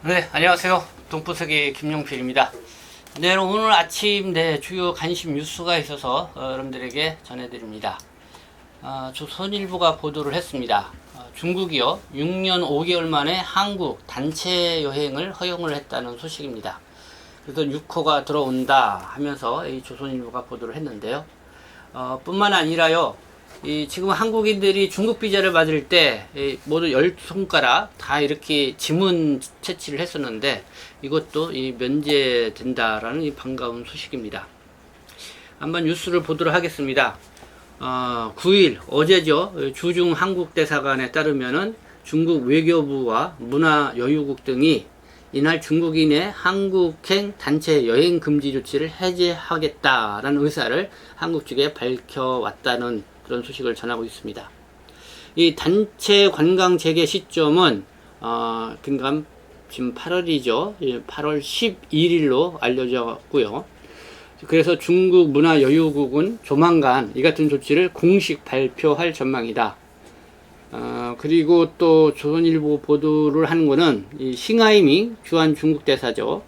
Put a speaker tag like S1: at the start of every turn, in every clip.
S1: 네, 안녕하세요. 동부세계 김용필입니다. 네, 오늘 아침 주요 관심 뉴스가 있어서 여러분들에게 전해드립니다. 조선일보가 보도를 했습니다. 중국이요, 6년 5개월 만에 한국 단체 여행을 허용을 했다는 소식입니다. 그래서 6호가 들어온다 하면서 이 조선일보가 보도를 했는데요. 뿐만 아니라요, 지금 한국인들이 중국 비자를 받을 때 모두 10손가락 다 이렇게 지문 채취를 했었는데 이것도 면제된다라는 이 반가운 소식입니다. 한번 뉴스를 보도록 하겠습니다. 9일 어제죠. 주중 한국 대사관에 따르면은 중국 외교부와 문화여유국 등이 이날 중국인의 한국행 단체 여행 금지 조치를 해제하겠다라는 의사를 한국 측에 밝혀왔다는 그런 소식을 전하고 있습니다. 이 단체 관광 재개 시점은 그러니까 지금 8월이죠. 8월 11일로 알려졌고요. 그래서 중국 문화여유국은 조만간 이 같은 조치를 공식 발표할 전망이다. 그리고 또 조선일보 보도를 하는 거는 이 싱하이밍 주한 중국 대사죠.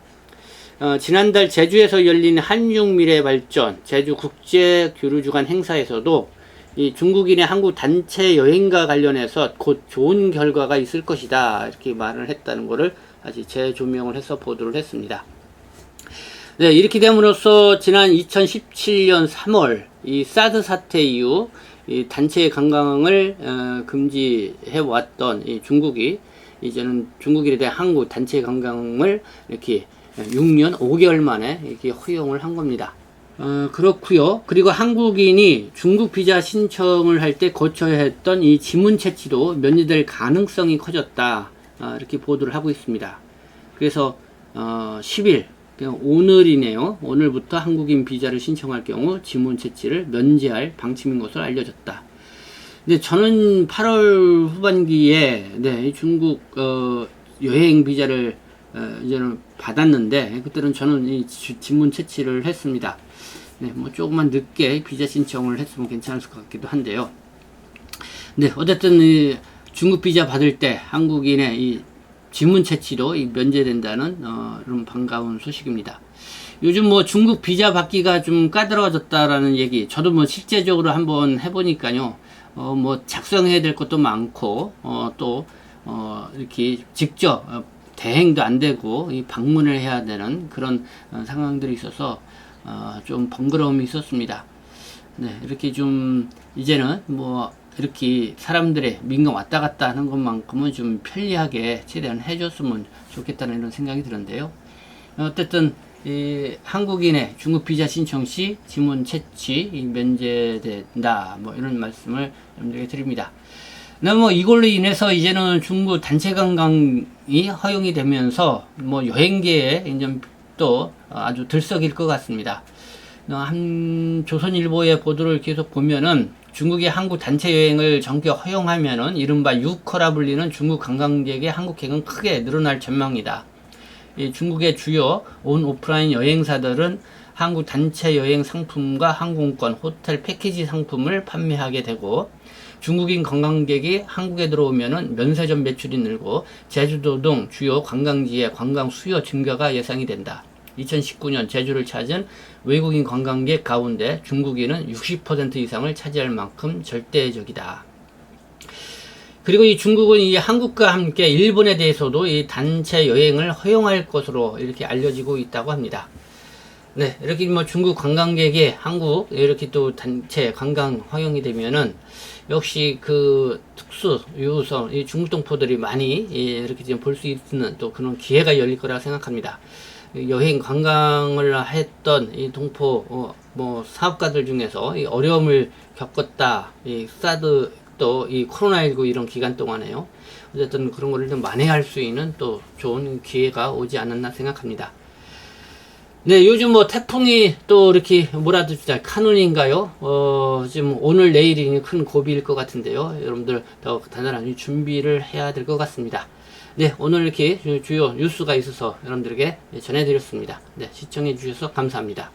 S1: 지난달 제주에서 열린 한중미래발전 제주 국제교류주간 행사에서도 이 중국인의 한국 단체 여행과 관련해서 곧 좋은 결과가 있을 것이다 이렇게 말을 했다는 것을 다시 재조명을 해서 보도를 했습니다. 네, 이렇게 됨으로써 지난 2017년 3월 이 사드 사태 이후 이 단체 관광을 금지해 왔던 이 중국이 이제는 중국인에 대한 한국 단체 관광을 이렇게 6년 5개월 만에 이렇게 허용을 한 겁니다. 그렇고요. 그리고 한국인이 중국 비자 신청을 할 때 거쳐야 했던 이 지문 채취도 면제될 가능성이 커졌다. 이렇게 보도를 하고 있습니다. 그래서 10일 오늘이네요. 오늘부터 한국인 비자를 신청할 경우 지문 채취를 면제할 방침인 것으로 알려졌다. 근데 저는 8월 후반기에 중국 여행 비자를 이제는 받았는데 그때는 저는 이 지문 채취를 했습니다. 네, 뭐 조금만 늦게 비자 신청을 했으면 괜찮을 것 같기도 한데요. 네, 어쨌든 이 중국 비자 받을 때 한국인의 이 지문 채취도 면제된다는 그런 반가운 소식입니다. 요즘 뭐 중국 비자 받기가 좀 까다로워졌다라는 얘기, 저도 뭐 실제적으로 한번 해보니까요, 뭐 작성해야 될 것도 많고, 이렇게 직접 대행도 안 되고 방문을 해야 되는 그런 상황들이 있어서 좀 번거로움이 있었습니다. 네, 이렇게 좀 이제는 뭐 이렇게 사람들의 민간 왔다 갔다 하는 것만큼은 좀 편리하게 최대한 해줬으면 좋겠다는 이런 생각이 드는데요. 어쨌든 이 한국인의 중국 비자 신청 시 지문 채취 면제된다 뭐 이런 말씀을 여러분들에게 드립니다. 뭐 이걸로 인해서 이제는 중국 단체 관광이 허용이 되면서 뭐 여행계에 이제 또 아주 들썩일 것 같습니다. 한 조선일보의 보도를 계속 보면은 중국의 한국 단체 여행을 전격 허용하면은 이른바 6호라 불리는 중국 관광객의 한국행은 크게 늘어날 전망이다. 이 중국의 주요 온 오프라인 여행사들은 한국 단체 여행 상품과 항공권, 호텔 패키지 상품을 판매하게 되고 중국인 관광객이 한국에 들어오면은 면세점 매출이 늘고 제주도 등 주요 관광지의 관광 수요 증가가 예상이 된다. 2019년 제주를 찾은 외국인 관광객 가운데 중국인은 60% 이상을 차지할 만큼 절대적이다. 그리고 이 중국은 이 한국과 함께 일본에 대해서도 이 단체 여행을 허용할 것으로 이렇게 알려지고 있다고 합니다. 네, 이렇게 뭐 중국 관광객이 한국 이렇게 또 단체 관광 허용이 되면은 역시 그 특수 유성 이 중국 동포들이 많이 이렇게 좀 볼 수 있는 또 그런 기회가 열릴 거라 생각합니다. 여행 관광을 했던 이 동포 뭐 사업가들 중에서 이 어려움을 겪었다. 이 사드 또 이 코로나19 이런 기간 동안에요. 어쨌든 그런 거를 좀 만회할 수 있는 또 좋은 기회가 오지 않았나 생각합니다. 네, 요즘 뭐 태풍이 또 이렇게 몰아들자 카눈인가요? 지금 오늘 내일이 큰 고비일 것 같은데요. 여러분들 더 단단히 준비를 해야 될 것 같습니다. 네, 오늘 이렇게 주요 뉴스가 있어서 여러분들에게 전해드렸습니다. 네, 시청해 주셔서 감사합니다.